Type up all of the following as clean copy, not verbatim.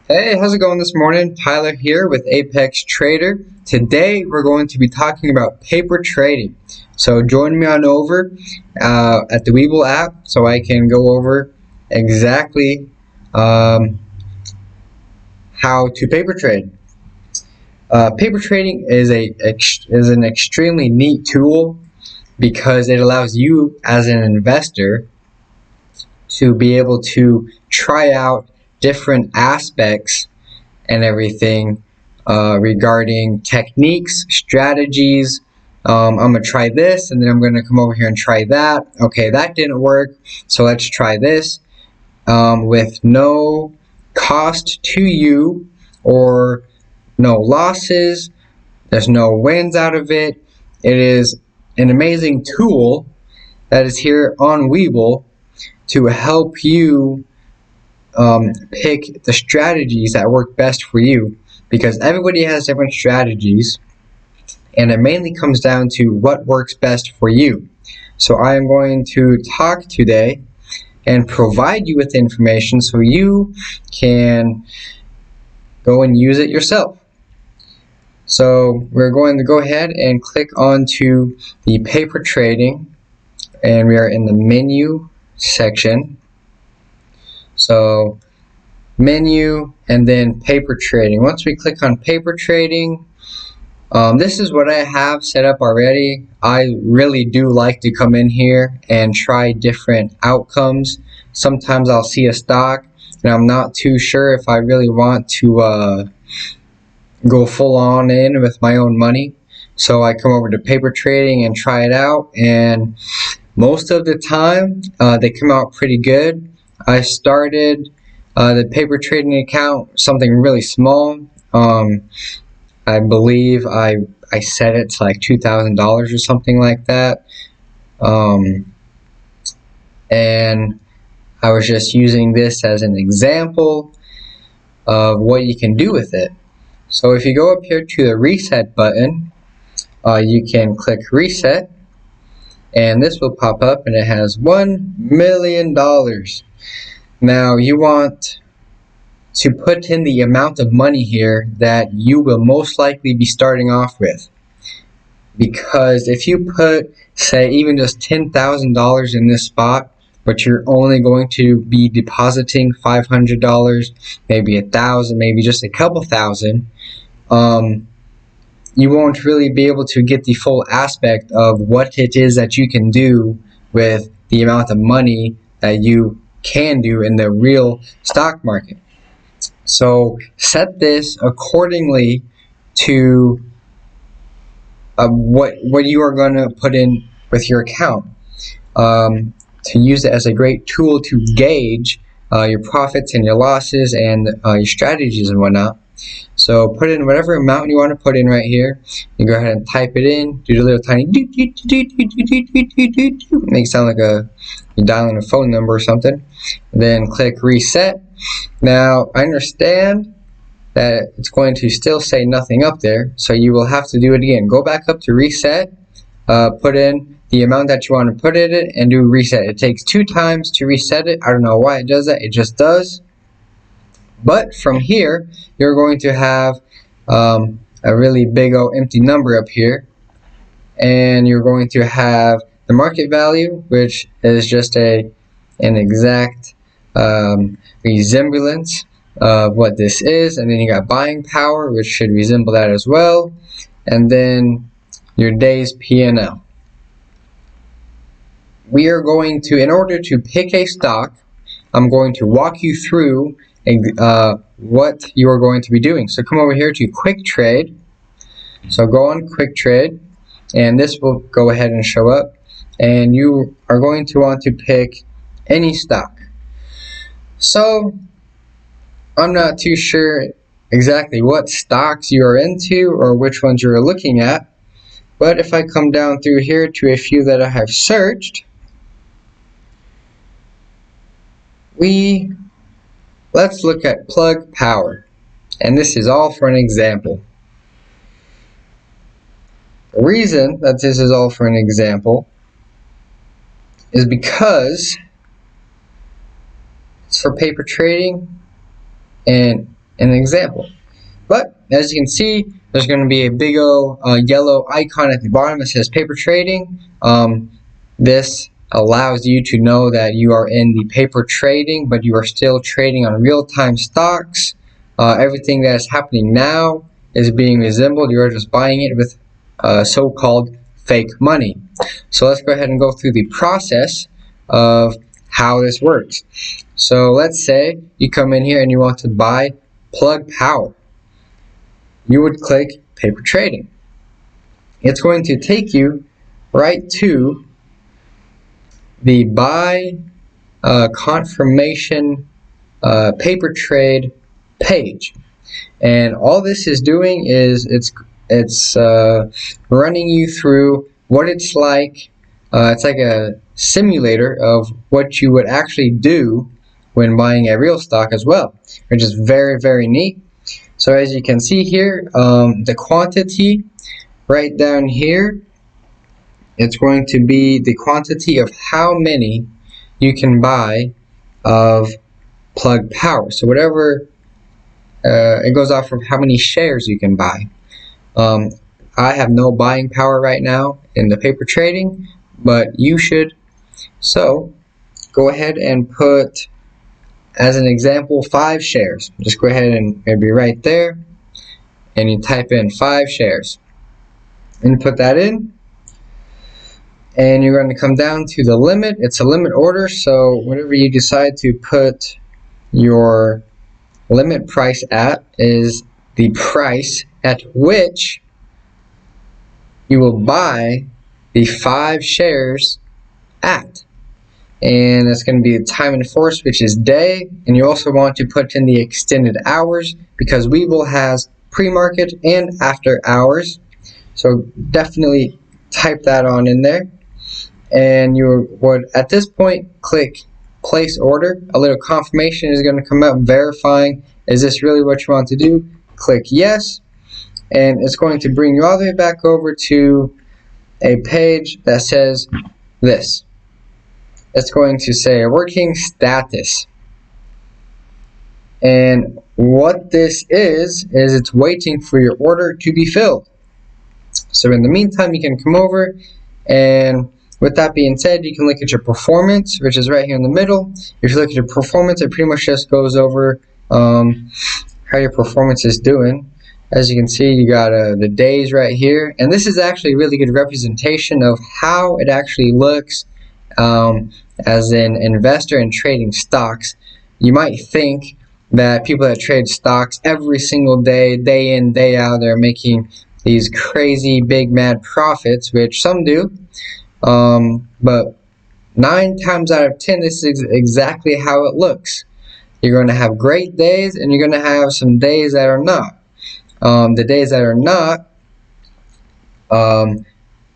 Hey, how's it going this morning? Tyler here with Apex Trader. Today we're going to be talking about paper trading. So join me on over at the Webull app so I can go over exactly how to paper trade. Paper trading is an extremely neat tool because it allows you as an investor to be able to try out different aspects and everything regarding techniques, strategies. I'm going to try this, and then I'm going to come over here and try that. Okay, that didn't work, so let's try this with no cost to you or no losses. There's no wins out of it. It is an amazing tool that is here on Webull to help you pick the strategies that work best for you, because everybody has different strategies and it mainly comes down to what works best for you. So I am going to talk today and provide you with information so you can go and use it yourself. So we're going to go ahead and click onto the paper trading, and we are in the menu section. So menu and then paper trading. Once we click on paper trading, this is what I have set up already. I really do like to come in here and try different outcomes. Sometimes I'll see a stock and I'm not too sure if I really want to go full on in with my own money. So I come over to paper trading and try it out, and most of the time they come out pretty good. I started the paper trading account something really small. I believe I set it to like $2,000 or something like that, and I was just using this as an example of what you can do with it. So if you go up here to the reset button, you can click reset, and this will pop up and it has $1 million. Now you want to put in the amount of money here that you will most likely be starting off with, because if you put, say, even just $10,000 in this spot, but you're only going to be depositing $500, maybe $1,000, maybe just a couple thousand, you won't really be able to get the full aspect of what it is that you can do with the amount of money that you can do in the real stock market. So set this accordingly to what you are going to put in with your account, to use it as a great tool to gauge your profits and your losses and your strategies and whatnot. So put in whatever amount you want to put in right here. You go ahead and type it in. Do the little tiny doot doot doot doot doot doot doot doot doot. Makes it sound like you're dialing a phone number or something. Then click reset. Now I understand that it's going to still say nothing up there, so you will have to do it again. Go back up to reset, put in the amount that you want to put in it, and do reset. It takes 2 times to reset it. I don't know why it does that. It just does. But from here, you're going to have a really big old empty number up here, and you're going to have the market value, which is just an exact resemblance of what this is, and then you got buying power, which should resemble that as well, and then your day's P&L. We are going to, in order to pick a stock, I'm going to walk you through what you are going to be doing. So come over here to quick trade. So go on quick trade, and this will go ahead and show up, and you are going to want to pick any stock. So I'm not too sure exactly what stocks you are into or which ones you're looking at, but if I come down through here to a few that I have searched, let's look at Plug Power, and this is all for an example. The reason that this is all for an example is because it's for paper trading, and an example. But as you can see, there's going to be a big old yellow icon at the bottom that says paper trading. This allows you to know that you are in the paper trading, but you are still trading on real-time stocks. Everything that is happening now is being resembled. You are just buying it with so-called fake money. So let's go ahead and go through the process of how this works. So let's say you come in here and you want to buy Plug Power. You would click paper trading. It's going to take you right to the buy confirmation paper trade page, and all this is doing is it's running you through what it's like. It's like a simulator of what you would actually do when buying a real stock as well, which is very, very neat. So as you can see here, the quantity right down here, it's going to be the quantity of how many you can buy of Plug Power. So whatever, it goes off of how many shares you can buy. I have no buying power right now in the paper trading, but you should. So go ahead and put, as an example, 5 shares. Just go ahead and maybe right there, and you type in 5 shares. And put that in. And you're going to come down to the limit. It's a limit order, so whatever you decide to put your limit price at is the price at which you will buy the 5 shares at. And that's going to be the time in force, which is day. And you also want to put in the extended hours, because Webull has pre-market and after hours. So definitely type that on in there. And you would at this point click place order. A little confirmation is going to come up verifying, is this really what you want to do? Click yes, and it's going to bring you all the way back over to a page that says this. It's going to say working status, and what this is it's waiting for your order to be filled. So in the meantime, you can come over, and with that being said, you can look at your performance, which is right here in the middle. If you look at your performance, it pretty much just goes over how your performance is doing. As you can see, you got the days right here, and this is actually a really good representation of how it actually looks as an investor in trading stocks. You might think that people that trade stocks every single day, day in, day out, they're making these crazy big mad profits, which some do. But 9 times out of 10, this is exactly how it looks. You're going to have great days, and you're going to have some days that are not. The days that are not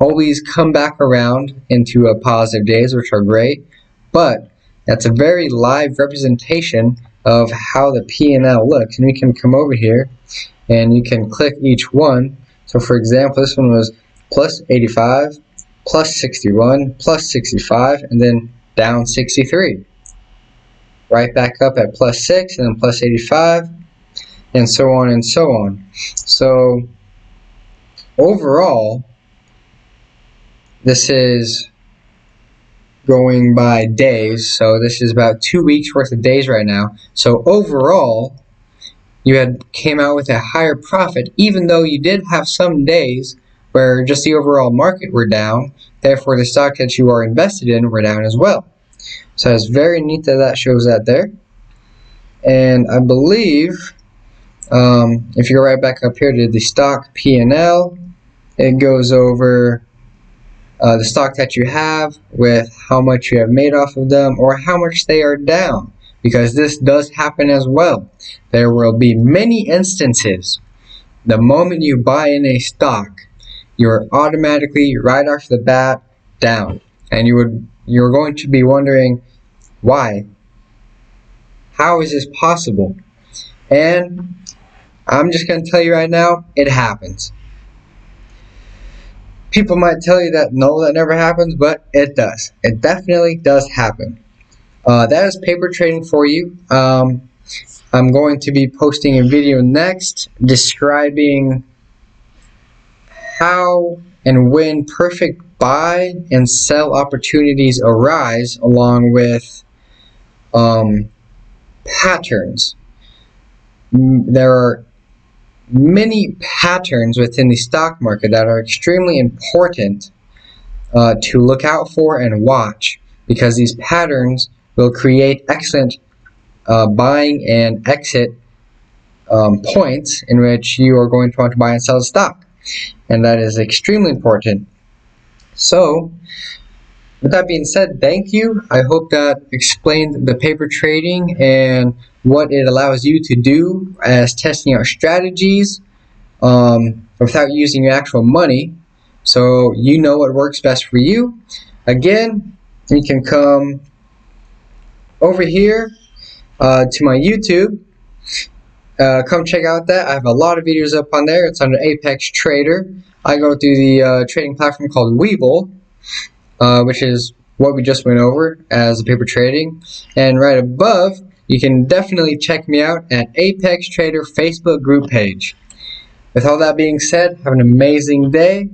always come back around into a positive days, which are great. But that's a very live representation of how the P&L looks. And you can come over here, and you can click each one. So for example, this one was plus 85. Plus 61, plus 65, and then down 63. Right back up at plus 6, and then plus 85, and so on and so on. So overall, this is going by days, so this is about 2 weeks worth of days right now. So overall, you came out with a higher profit, even though you did have some days where just the overall market were down. Therefore, the stocks that you are invested in were down as well. So it's very neat that that shows that there. And I believe if you go right back up here to the stock P&L, it goes over the stock that you have with how much you have made off of them or how much they are down, because this does happen as well. There will be many instances the moment you buy in a stock, you're automatically right off the bat down, and you're going to be wondering why. How is this possible? And I'm just going to tell you right now, it happens. People might tell you that no, that never happens, but it does. It definitely does happen. That is paper trading for you. I'm going to be posting a video next describing how and when perfect buy and sell opportunities arise, along with patterns. There are many patterns within the stock market that are extremely important to look out for and watch, because these patterns will create excellent buying and exit points in which you are going to want to buy and sell the stock, and that is extremely important. So with that being said, thank you. I hope that explained the paper trading and what it allows you to do as testing out strategies without using your actual money, so you know what works best for you. Again, you can come over here to my YouTube. Come check out that. I have a lot of videos up on there. It's under Apex Trader. I go through the trading platform called Webull, which is what we just went over as a paper trading. And right above, you can definitely check me out at Apex Trader Facebook group page. With all that being said, have an amazing day.